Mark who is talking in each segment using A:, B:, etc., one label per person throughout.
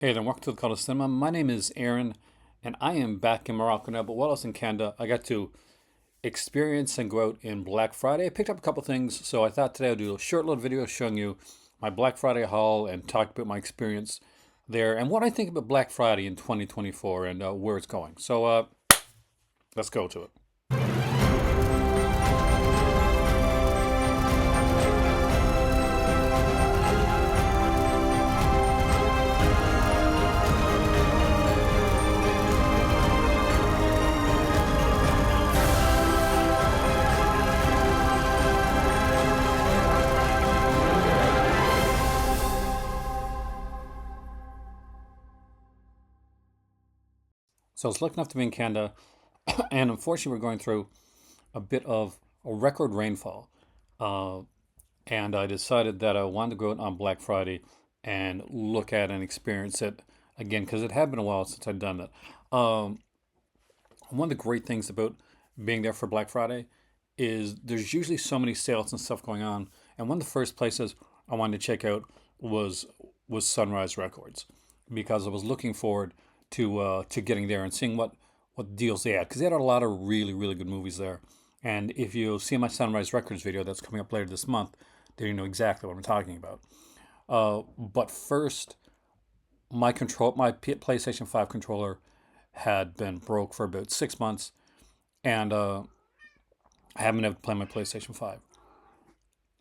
A: Hey there, welcome to the Call of Cinema. My name is Aaron, and I am back in Morocco now. But while I was in Canada, I got to experience and go out in Black Friday. I picked up a couple things, so I thought today I'd do a short little video showing you my Black Friday haul and talk about my experience there and what I think about Black Friday in 2024 and where it's going. So let's go to it. So I was lucky enough to be in Canada, and unfortunately, we're going through a bit of a record rainfall. Uh, and I decided that I wanted to go out on Black Friday and look at and experience it again because it had been a while since I'd done it. Um, One of the great things about being there for Black Friday is there's usually so many sales and stuff going on. And one of the first places I wanted to check out was Sunrise Records because I was looking forward to getting there and seeing what deals they had because they had a lot of really good movies there. And if you see my Sunrise Records video that's coming up later this month, then you know exactly what I'm talking about. But first, my PlayStation 5 controller had been broke for about 6 months, and I haven't been able to play my PlayStation 5.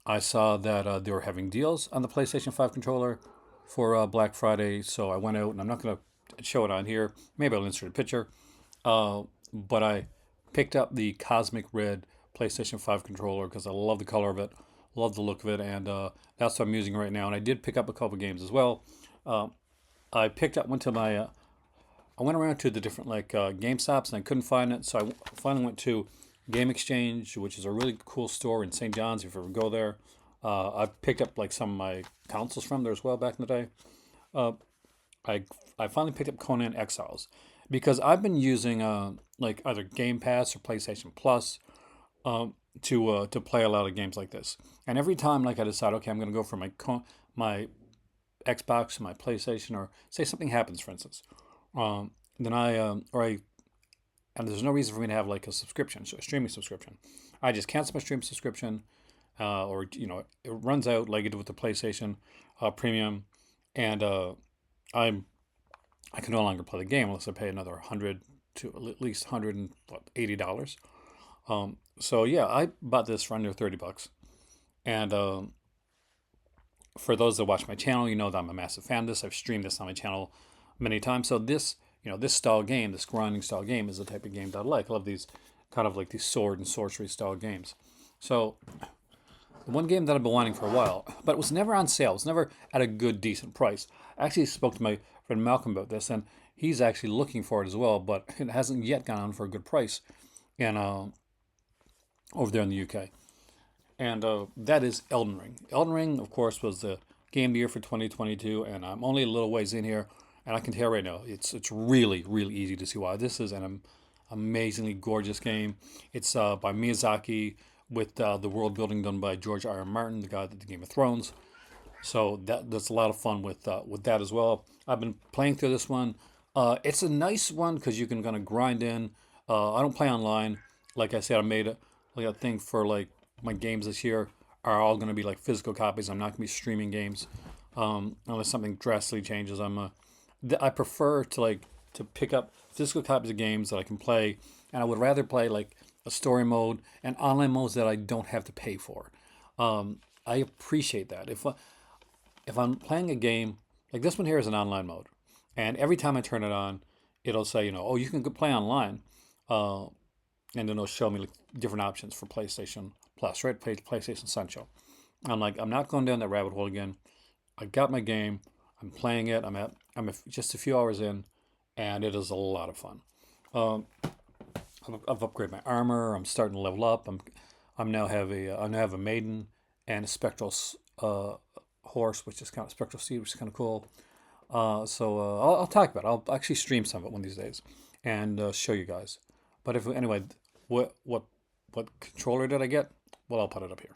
A: I saw that they were having deals on the PlayStation 5 controller for Black Friday, so I went out, and I'm not going to show it on here. Maybe I'll insert a picture. But I picked up the Cosmic Red PlayStation 5 controller because I love the color of it, love the look of it, and that's what I'm using right now. And I did pick up a couple games as well. Uh, I picked up went to my I went around to the different Game Stops and I couldn't find it, so I finally went to Game Exchange, which is a really cool store in St. John's. If you ever go there, I picked up like some of my consoles from there as well back in the day. Uh, I I finally picked up Conan Exiles because I've been using like either Game Pass or PlayStation Plus to play a lot of games like this. And every time like I decide, okay, I'm going to go for my Xbox, my PlayStation, or say something happens, for instance, then I and there's no reason for me to have like a subscription, so a streaming subscription. I just cancel my streaming subscription, or it runs out like it did with the PlayStation Premium, and I'm I can no longer play the game unless I pay another 100 to at least $180. So yeah, I bought this for under $30, and for those that watch my channel, you know that I'm a massive fan of this. I've streamed this on my channel many times. So this style game, this grinding style game, is the type of game that I like. I love these kind of like these sword and sorcery style games. So the one game that I've been wanting for a while, but it was never on sale. It was never at a good, decent price. I actually spoke to my friend Malcolm about this, and he's actually looking for it as well, but it hasn't yet gone on for a good price, and over there in the UK. And that is Elden Ring. Elden Ring, of course, was the game of the year for 2022, and I'm only a little ways in here, and I can tell right now it's really easy to see why. This is an amazingly gorgeous game. It's by Miyazaki with the world building done by George R. R. Martin, the guy that did Game of Thrones. So that's a lot of fun with that as well. I've been playing through this one. It's a nice one because you can kind of grind in. I don't play online. Like I said, I made like a thing for like my games this year are all going to be like physical copies. I'm not going to be streaming games unless something drastically changes. I prefer to pick up physical copies of games that I can play, and I would rather play like a story mode and online modes that I don't have to pay for. I appreciate that. If I'm playing a game like this one here is an online mode, and every time I turn it on, it'll say oh you can go play online, uh, and then it'll show me like different options for PlayStation Plus, right? PlayStation Essential. I'm like I'm not going down that rabbit hole again. I got my game. I'm playing it. Just a few hours in, and it is a lot of fun. Um, I've upgraded my armor. I'm starting to level up. I now have a maiden and a spectral horse, which is kind of spectral steed, which is kind of cool. I'll talk about it. I'll actually stream some of it one of these days and show you guys. But if anyway, what controller did I get? Well, I'll put it up here.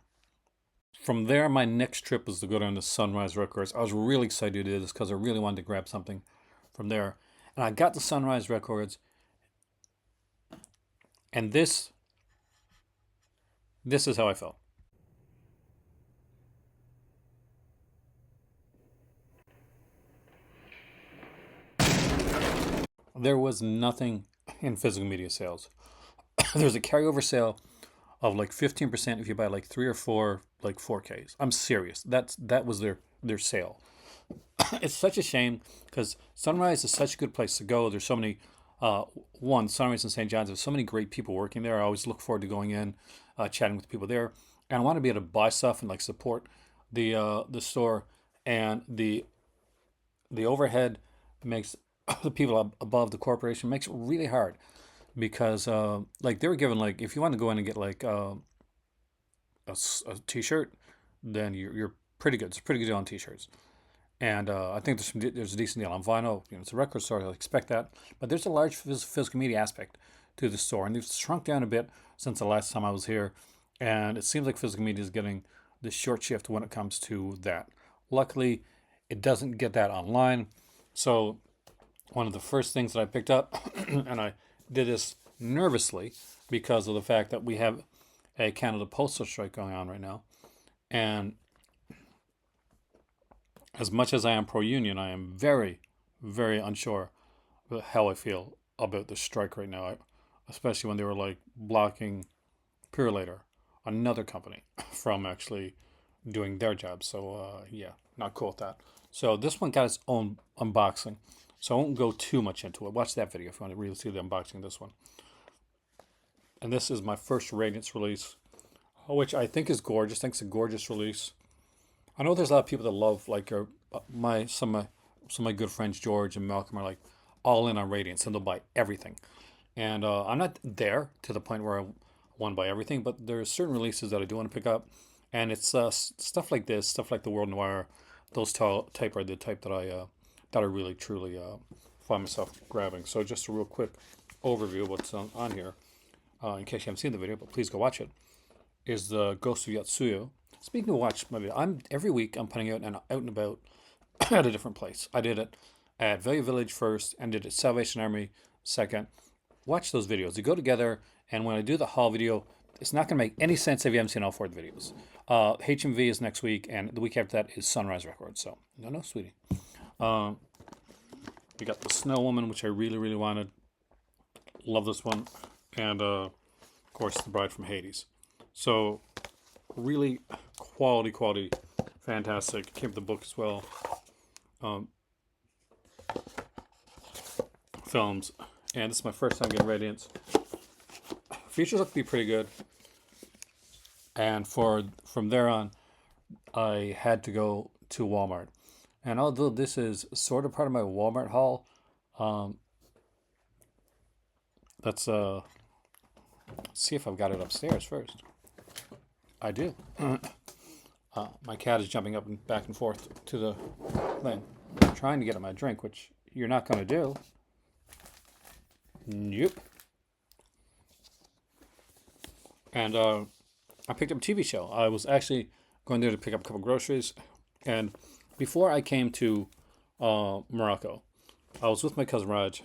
A: from there, my next trip was to go down to Sunrise Records. I was really excited to do this because I really wanted to grab something from there. And I got to Sunrise Records, and this is how I felt. There was nothing in physical media sales. There was a carryover sale of like 15% if you buy like three or four like 4Ks. I'm serious. That was their sale. It's such a shame because Sunrise is such a good place to go. There's so many uh, one Sunrise in St. John's. There's so many great people working there. I always look forward to going in, chatting with the people there, and I want to be able to buy stuff and like support the store. And the overhead makes the people above the corporation makes it really hard because like they were given like if you want to go in and get like a t-shirt, then you're pretty good. It's a pretty good deal on t-shirts. And I think there's a decent deal on vinyl. You know, it's a record store. I expect that, but there's a large physical media aspect to the store, and they've shrunk down a bit since the last time I was here. And it seems like physical media is getting the short shift when it comes to that. Luckily, it doesn't get that online. So one of the first things that I picked up, and I did this nervously because of the fact that we have a Canada postal strike going on right now, and as much as I am pro union, I am very, very unsure about how I feel about the strike right now, especially when they were like blocking Purelator, another company, from actually doing their job. So, yeah, not cool with that. So, this one got its own unboxing. So, I won't go too much into it. Watch that video if you want to really see the unboxing of this one. And this is my first Radiance release, which I think is gorgeous. I think it's a gorgeous release. I know there's a lot of people that love like my some of my good friends George and Malcolm are like all in on Radiance and they'll buy everything. And I'm not there to the point where I want to buy everything, but there's certain releases that I do want to pick up, and it's stuff like this, stuff like the World Noir. Those type are the type that I really truly find myself grabbing. So just a real quick overview of what's on here, in case you haven't seen the video, but please go watch it. Is the Ghost of Yatsuyo. Speaking of watch movie, I'm every week I'm putting out and about at a different place. I did it at Value Village first, and did it Salvation Army second. Watch those videos; they go together. And when I do the haul video, it's not going to make any sense if you haven't seen all four of the videos. HMV is next week, and the week after that is Sunrise Records. So no, sweetie. Um, we got the Snow Woman, which I really, really wanted. Love this one, and of course the Bride from Hades. So really quality, fantastic. Came with the book as well. Um, Films, and this is my first time getting Radiance. Features look to be pretty good, and from there on, I had to go to Walmart. And although this is sort of part of my Walmart haul, um, let's see if I've got it upstairs first. I do. My cat is jumping up and back and forth to the thing, trying to get at my drink, which you're not going to do. Nope. And I picked up a TV show. I was actually going there to pick up a couple groceries. And before I came to Morocco, I was with my cousin Raj,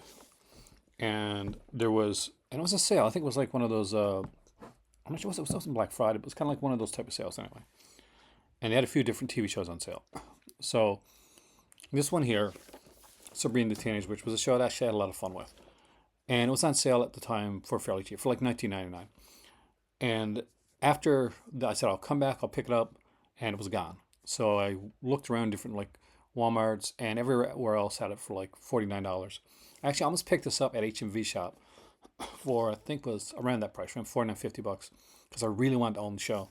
A: and it was a sale. I think it was like one of those. I'm not sure it wasn't Black Friday, but it was kind of like one of those type of sales anyway. And they had a few different TV shows on sale. So this one here, Sabrina the Teenage Witch, was a show that I actually had a lot of fun with. And it was on sale at the time for fairly cheap, for like $19.99. And after I said, I'll come back, I'll pick it up, and it was gone. So I looked around different like Walmarts, and everywhere else had it for like $49. Actually, I almost picked this up at HMV shop for I think was around that price, around $49.50, because I really wanted to own the show.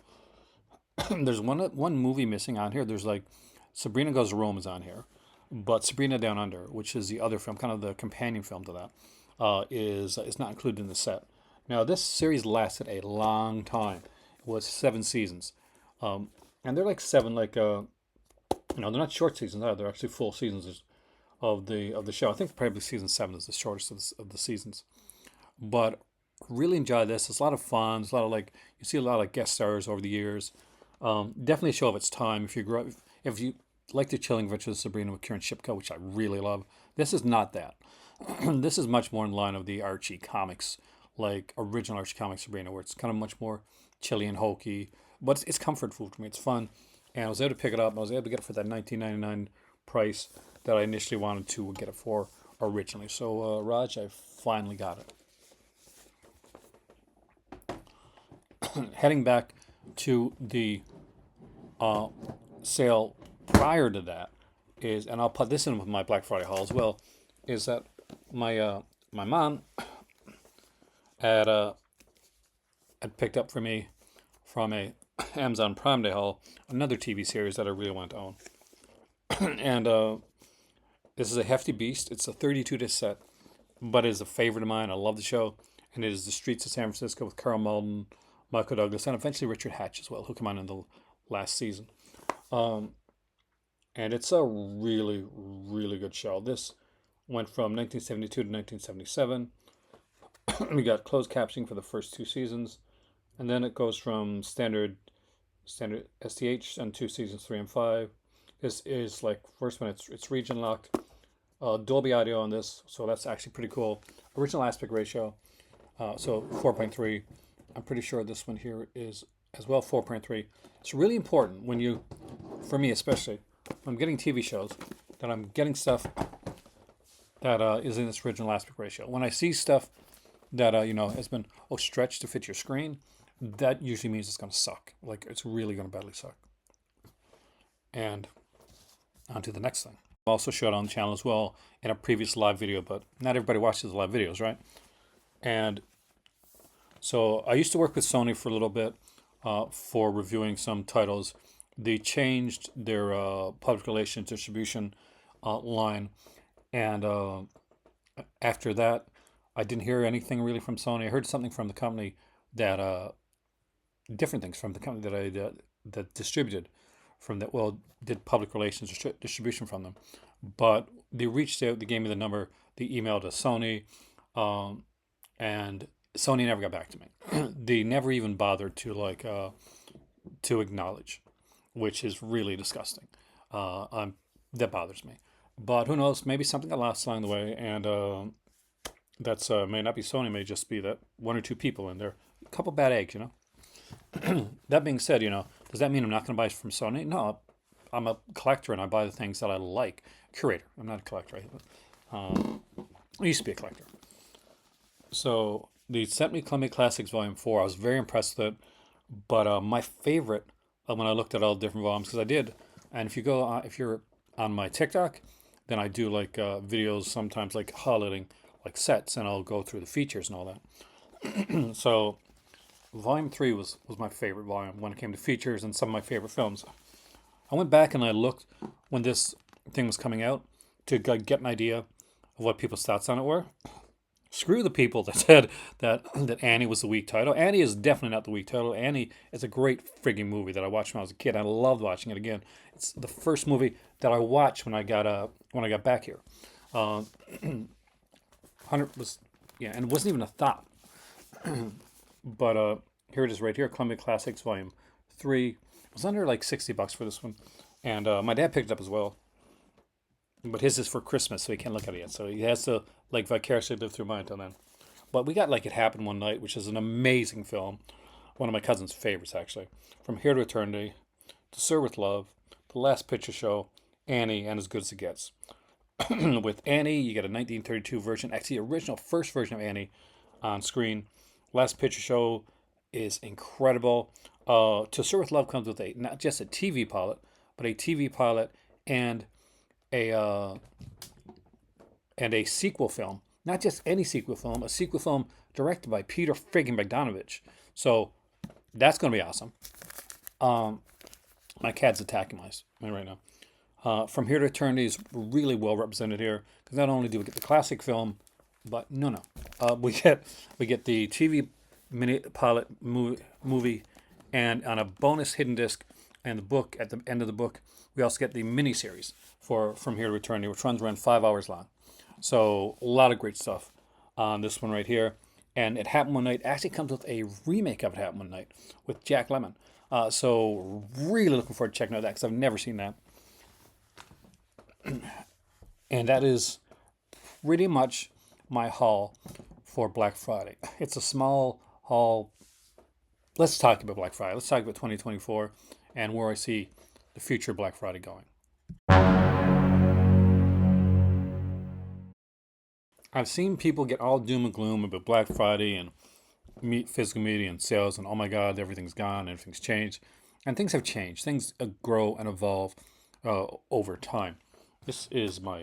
A: There's one movie missing on here. There's like Sabrina Goes to Rome is on here, but Sabrina Down Under, which is the other film, kind of the companion film to that, is not included in the set. Now this series lasted a long time. It was 7 seasons, and they're like seven they're not short seasons either. They're actually full seasons of the show. I think probably season 7 is the shortest of the seasons. But really enjoyed this. It's a lot of fun. It's a lot of you see a lot of guest stars over the years. Definitely a show of its time. If you like the Chilling Adventures of Sabrina with Kieran Shipka, which I really love, this is not that. This is much more in line of the Archie comics, like original Archie comics Sabrina, where it's kind of much more chilly and hokey, but it's comfort food for me. It's fun, and I was able to pick it up. I was able to get it for that 19.99 price that I initially wanted to get it for originally. So, Raj, I finally got it. Heading back to the uh, sale prior to that is, and I'll put this in with my Black Friday haul as well, is that my mom had had picked up for me from a Amazon Prime Day haul another TV series that I really want to own, and this is a hefty beast. It's a 32-disc set, but it is a favorite of mine. I love the show, and it is The Streets of San Francisco with Carl Malden, Michael Douglas, and eventually Richard Hatch as well, who came on in the last season. Um, and it's a really, really good show. This went from 1972 to 1977. We got closed captioning for the first two seasons, and then it goes from standard STH on two seasons 3 and 5. This is like first one. It's region locked. Dolby audio on this, so that's actually pretty cool. Original aspect ratio, so 4.3. I'm pretty sure this one here is as well 4.3. It's really important when you, for me especially, when I'm getting TV shows, that I'm getting stuff that is in this original aspect ratio. When I see stuff that has been stretched to fit your screen, that usually means it's going to suck. Like it's really going to badly suck. And on to the next thing. I also showed on the channel as well in a previous live video, but not everybody watches live videos, right? And so I used to work with Sony for a little bit for reviewing some titles. They changed their public relations distribution line, and after that, I didn't hear anything really from Sony. I heard something from the company that different things from the company that that distributed from that. Well, did public relations distribution from them, but they reached out. They gave me the number. They emailed to Sony, and Sony never got back to me. They never even bothered to acknowledge, which is really disgusting. That bothers me. But who knows? Maybe something got lost along the way, and that's may not be Sony. May just be that one or two people in there, a couple bad eggs. That being said, does that mean I'm not going to buy from Sony? No, I'm a collector and I buy the things that I like. Curator. I'm not a collector. I used to be a collector. So they sent me Columbia Classics Volume 4. I was very impressed with it. But my favorite, when I looked at all the different volumes, because I did, and if you're on my TikTok, then I do like videos sometimes like highlighting like sets, and I'll go through the features and all that. So Volume 3 was my favorite volume when it came to features and some of my favorite films. I went back and I looked when this thing was coming out to get an idea of what people's thoughts on it were. Screw the people that said that Annie was the weak title. Annie is definitely not the weak title. Annie is a great frigging movie that I watched when I was a kid. I loved watching it again. It's the first movie that I watched when I got back here. 100 was and it wasn't even a thought. But here it is right here, Columbia Classics Volume 3. It was under like $60 for this one, and my dad picked it up as well. But his is for Christmas, so he can't look at it yet. So he has to like vicariously live through mine until then. But we got Like It Happened One Night, which is an amazing film. One of my cousin's favorites, actually. From Here to Eternity, To Sir with Love, The Last Picture Show, Annie, and As Good as It Gets. With Annie, you get a 1932 version, actually the original first version of Annie on screen. Last Picture Show is incredible. To Sir with Love comes with not just a TV pilot, but a TV pilot and a sequel film. Not just any sequel film, a sequel film directed by Peter friggin' Bogdanovich. So that's going to be awesome. My cat's attacking me right now. From Here to Eternity is really well represented here, because not only do we get the classic film, but we get the TV mini pilot movie, and on a bonus hidden disc and the book at the end of the book, we also get the miniseries for From Here to Eternity, which runs around 5 hours long. So a lot of great stuff on this one right here. And It Happened One Night actually comes with a remake of It Happened One Night with Jack Lemmon. So really looking forward to checking out that because I've never seen that. And that is pretty much my haul for Black Friday. It's a small haul. Let's talk about Black Friday. Let's talk about 2024 and where I see the future of Black Friday going. I've seen people get all doom and gloom about Black Friday and physical media and sales, and oh my God, everything's gone, everything's changed. And things have changed. Things grow and evolve over time. This is my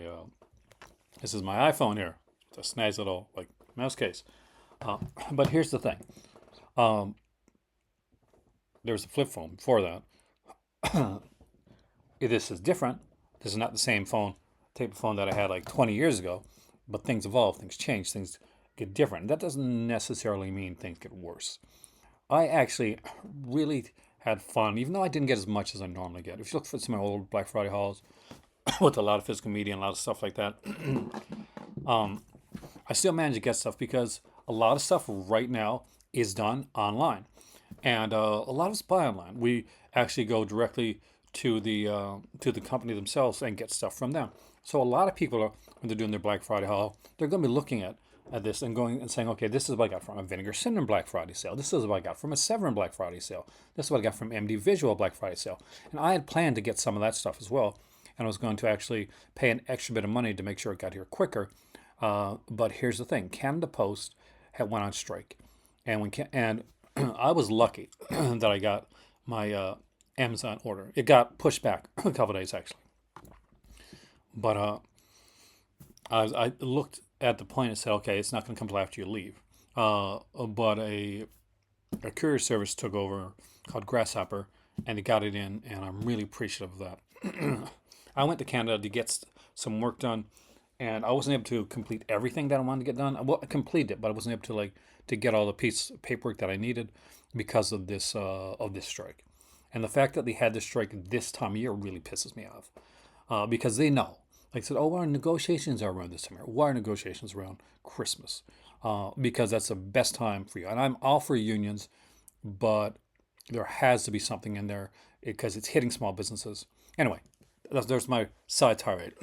A: iPhone here. It's a nice little like mouse case. But here's the thing. Um, there was a flip phone before that. This is different. This is not the same type of phone that I had like 20 years ago. But things evolve, things change, things get different. That doesn't necessarily mean things get worse. I actually really had fun, even though I didn't get as much as I normally get. If you look for some of my old Black Friday hauls with a lot of physical media and a lot of stuff like that, I still manage to get stuff because a lot of stuff right now is done online, and a lot of us buy online. We actually go directly to the company themselves and get stuff from them. So a lot of people are, when they're doing their Black Friday haul, they're going to be looking at this and going and saying, okay, this is what I got from a Vinegar Syndrome Black Friday sale. This is what I got from a Severin Black Friday sale. This is what I got from MD Visual Black Friday sale. And I had planned to get some of that stuff as well. And I was going to actually pay an extra bit of money to make sure it got here quicker. But here's the thing: Canada Post had went on strike, and I was lucky that I got my Amazon order. It got pushed back a couple of days actually, but I looked at the point and said, okay, it's not going to come till after you leave. But a courier service took over called Grasshopper, and it got it in, and I'm really appreciative of that. I went to Canada to get some work done, and I wasn't able to complete everything that I wanted to get done. Well, I completed it, but I wasn't able to get all the piece of paperwork that I needed because of this strike. And the fact that they had this strike this time of year really pisses me off because they know. Like I said, oh, our negotiations are around this time of year. Why are negotiations around Christmas? Because that's the best time for you. And I'm all for unions, but there has to be something in there because it's hitting small businesses. Anyway, there's my side tirade.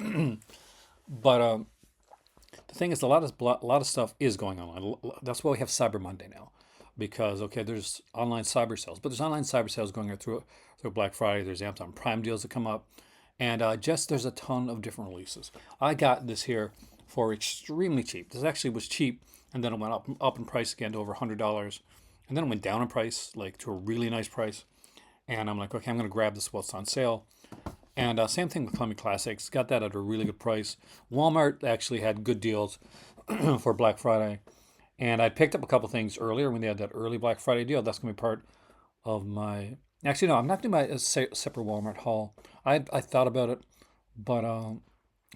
A: But the thing is, a lot of stuff is going on. That's why we have Cyber Monday now, because okay, there's online cyber sales, but there's online cyber sales going through Black Friday. There's Amazon Prime deals that come up, and just there's a ton of different releases. I got this here for extremely cheap. This actually was cheap, and then it went up in price again to over $100, and then it went down in price like to a really nice price. And I'm like, okay, I'm going to grab this while it's on sale. And same thing with Columbia Classics. Got that at a really good price. Walmart actually had good deals for Black Friday. And I picked up a couple things earlier when they had that early Black Friday deal. That's going to be part of my... Actually, no, I'm not doing my separate Walmart haul. I thought about it. But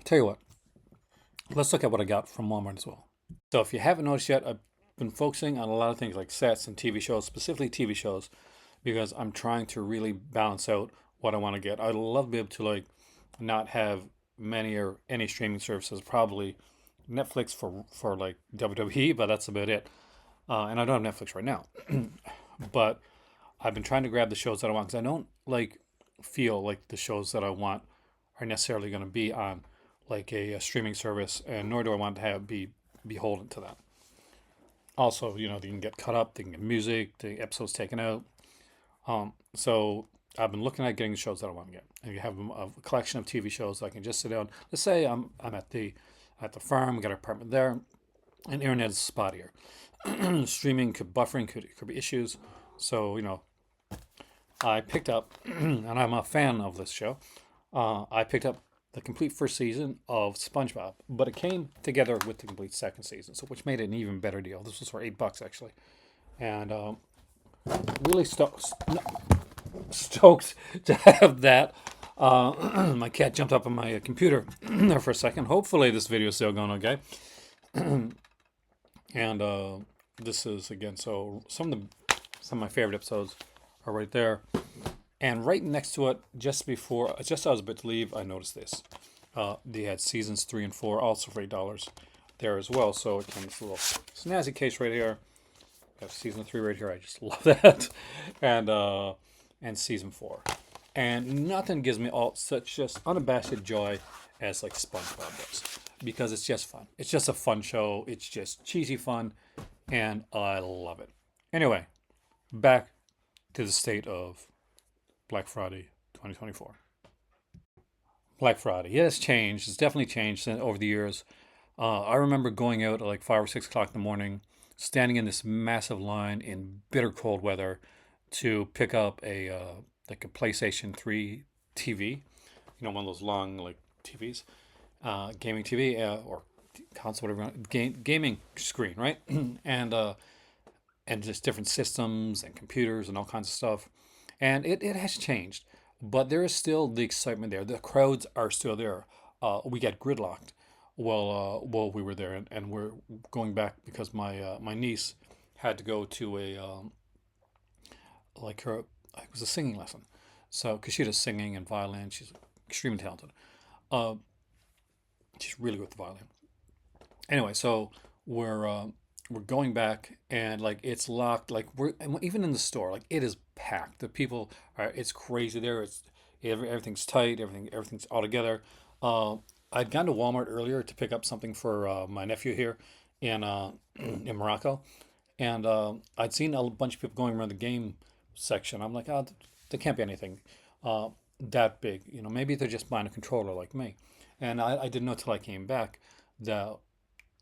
A: tell you what. Let's look at what I got from Walmart as well. So if you haven't noticed yet, I've been focusing on a lot of things like sets and TV shows, specifically TV shows, because I'm trying to really balance out what I want to get. I'd love to be able to like not have many or any streaming services. Probably Netflix for like WWE, but that's about it. And I don't have Netflix right now, but I've been trying to grab the shows that I want because I don't like feel like the shows that I want are necessarily going to be on like a streaming service, and nor do I want to be beholden to that. Also, you know, they can get cut up, they can get music, the episodes taken out. So I've been looking at getting the shows that I want to get. And you have a collection of TV shows that I can just sit down. Let's say I'm at the farm, got an apartment there, and internet is spottier. Streaming buffering could be issues. So, you know, I picked up, and I'm a fan of this show. I picked up the complete first season of SpongeBob, but it came together with the complete second season, so which made it an even better deal. This was for $8 actually, and really stoked to have that. My cat jumped up on my computer there for a second. Hopefully this video is still going okay. And this is again, so some of my favorite episodes are right there. And right next to it, just as I was about to leave, I noticed this. They had seasons 3 and 4 also for $8 there as well. So it came in this little snazzy case right here. I have season 3 right here. I just love that. And and season 4. And nothing gives me all such just unabashed joy as like SpongeBob does, because it's just fun. It's just a fun show. It's just cheesy fun, and I love it. Anyway, back to the state of Black Friday 2024. Black Friday, yeah, it's changed. It's definitely changed over the years. I remember going out at like 5 or 6 o'clock in the morning, standing in this massive line in bitter cold weather to pick up a like a PlayStation 3 TV. You know, one of those long like TVs, gaming TV or console, whatever, gaming screen, right? and and just different systems and computers and all kinds of stuff. And it has changed, but there is still the excitement there. The crowds are still there. We got gridlocked while we were there, and we're going back because my niece had to go to a like her it was a singing lesson, so because she does singing and violin, she's extremely talented. Uh, she's really good with the violin. Anyway, so we're uh, we're going back, and like it's locked. Like we're and even in the store, like it is packed. The people are it's crazy there. It's everything's tight. Everything's all together. I'd gone to Walmart earlier to pick up something for my nephew here in in Morocco, and I'd seen a bunch of people going around the game section. I'm like, oh, there can't be anything uh, that big. You know, maybe they're just buying a controller like me. And I didn't know till I came back that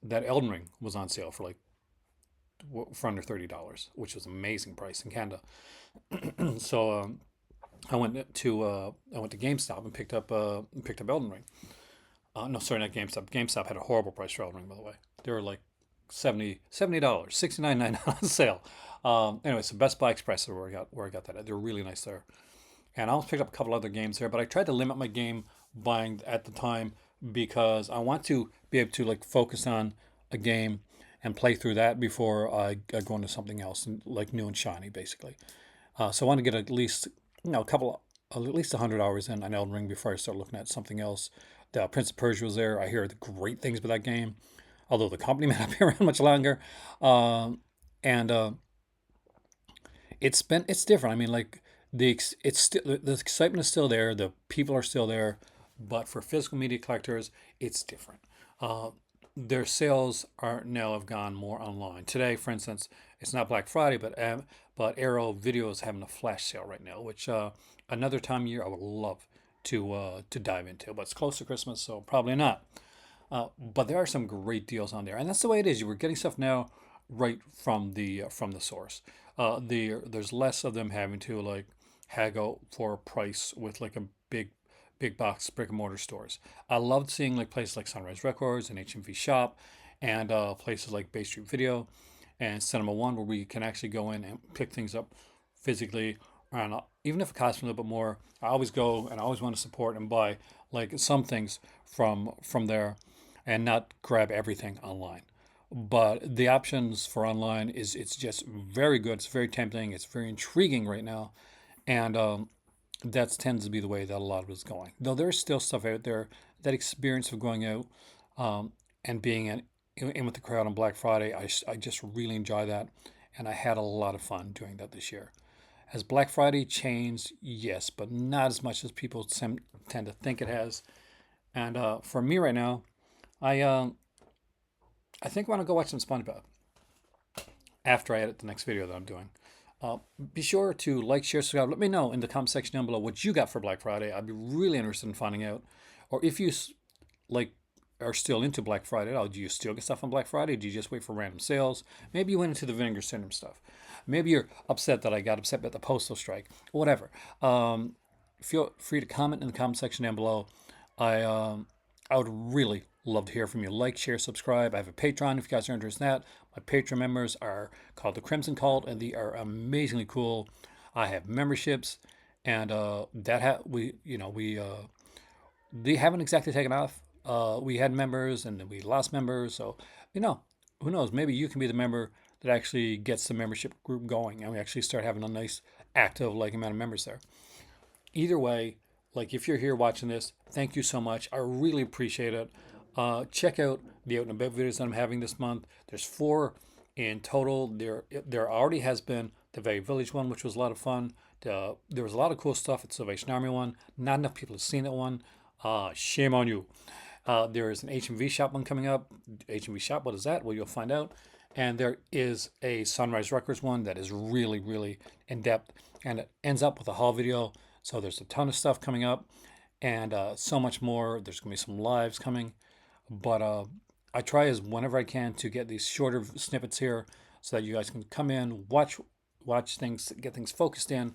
A: that Elden Ring was on sale for like for under $30, which was an amazing price in Canada. So I went to GameStop and picked up Elden Ring. No, sorry, not GameStop. GameStop had a horrible price for Elden Ring, by the way. They were like $70, 69.99 on sale. Anyway, so Best Buy Express is where I got that. They're really nice there. And I almost picked up a couple other games there, but I tried to limit my game buying at the time because I want to be able to like focus on a game and play through that before I go into something else and like new and shiny, basically. So I want to get at least a couple, at least 100 hours in on Elden Ring before I start looking at something else. The Prince of Persia was there. I hear the great things about that game, although the company may not be around much longer. And it's different. I mean, like it's still the excitement is still there. The people are still there, but for physical media collectors, it's different. Uh, their sales are now have gone more online. Today, for instance, it's not Black Friday, but Arrow Video is having a flash sale right now, which another time of year I would love to dive into. But it's close to Christmas, so probably not. But there are some great deals on there, and that's the way it is. You were getting stuff now right from the source. There's less of them having to like haggle for a price with like a big box brick and mortar stores. I loved seeing like places like Sunrise Records and HMV Shop, and places like Bay Street Video and Cinema One, where we can actually go in and pick things up physically. And even if it costs me a little bit more, I always go and I always want to support and buy like some things from there, and not grab everything online. But the options for online is it's just very good. It's very tempting. It's very intriguing right now, and that tends to be the way that a lot of it is going. Though there's still stuff out there. That experience of going out and being in with the crowd on Black Friday, I just really enjoy that, and I had a lot of fun doing that this year. Has Black Friday changed? Yes, but not as much as people tend to think it has. And for me right now, I I think I want to go watch some SpongeBob after I edit the next video that I'm doing. Uh, be sure to like, share, subscribe. Let me know in the comment section down below what you got for Black Friday. I'd be really interested in finding out. Or if you like are still into Black Friday, do you still get stuff on Black Friday? Do you just wait for random sales? Maybe you went into the Vinegar Syndrome stuff. Maybe you're upset that I got upset about the postal strike. Whatever. Feel free to comment in the comment section down below. I would really love to hear from you. Like, share, subscribe. I have a Patreon if you guys are interested in that. My Patreon members are called the Crimson Cult, and they are amazingly cool. I have memberships, and they haven't exactly taken off. We had members, and then we lost members. So who knows? Maybe you can be the member that actually gets the membership group going, and we actually start having a nice active like amount of members there. Either way, like if you're here watching this, thank you so much. I really appreciate it. Check out the out and about videos that I'm having this month. There's 4 in total. There already has been the Valley Village one, which was a lot of fun there was a lot of cool stuff at Salvation Army one. Not enough people have seen that one. Shame on you. There is an HMV shop one coming up. HMV shop, what is that? Well, you'll find out. And there is a Sunrise Records one that is really, really in depth, and it ends up with a haul video. So there's a ton of stuff coming up, and so much more. There's gonna be some lives coming, but I try as whenever I can to get these shorter snippets here, so that you guys can come in, watch things, get things focused in.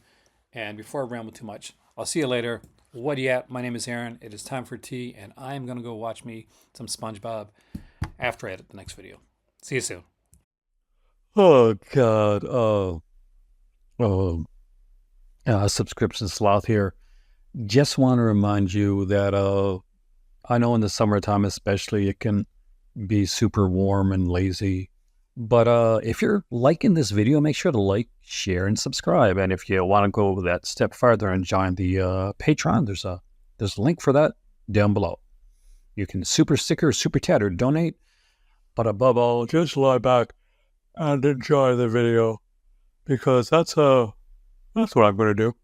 A: And before I ramble too much, I'll see you later. What do you at? My name is Aaron. It is time for tea, and I'm gonna go watch me some SpongeBob after I edit the next video. See you soon. Oh God. Subscription sloth here. Just want to remind you that I know in the summertime especially it can be super warm and lazy. But if you're liking this video, make sure to like, share, and subscribe. And if you want to go that step further and join the Patreon, there's a link for that down below. You can super sticker, super chat, or donate. But above all, just lie back and enjoy the video, because that's what I'm going to do.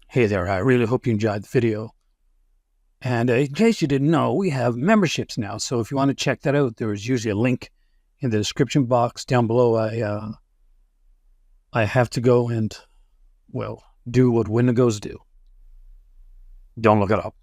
A: Hey there, I really hope you enjoyed the video. And in case you didn't know, we have memberships now. So if you want to check that out, there is usually a link in the description box down below. I have to go and, well, do what Wendigos do. Don't look it up.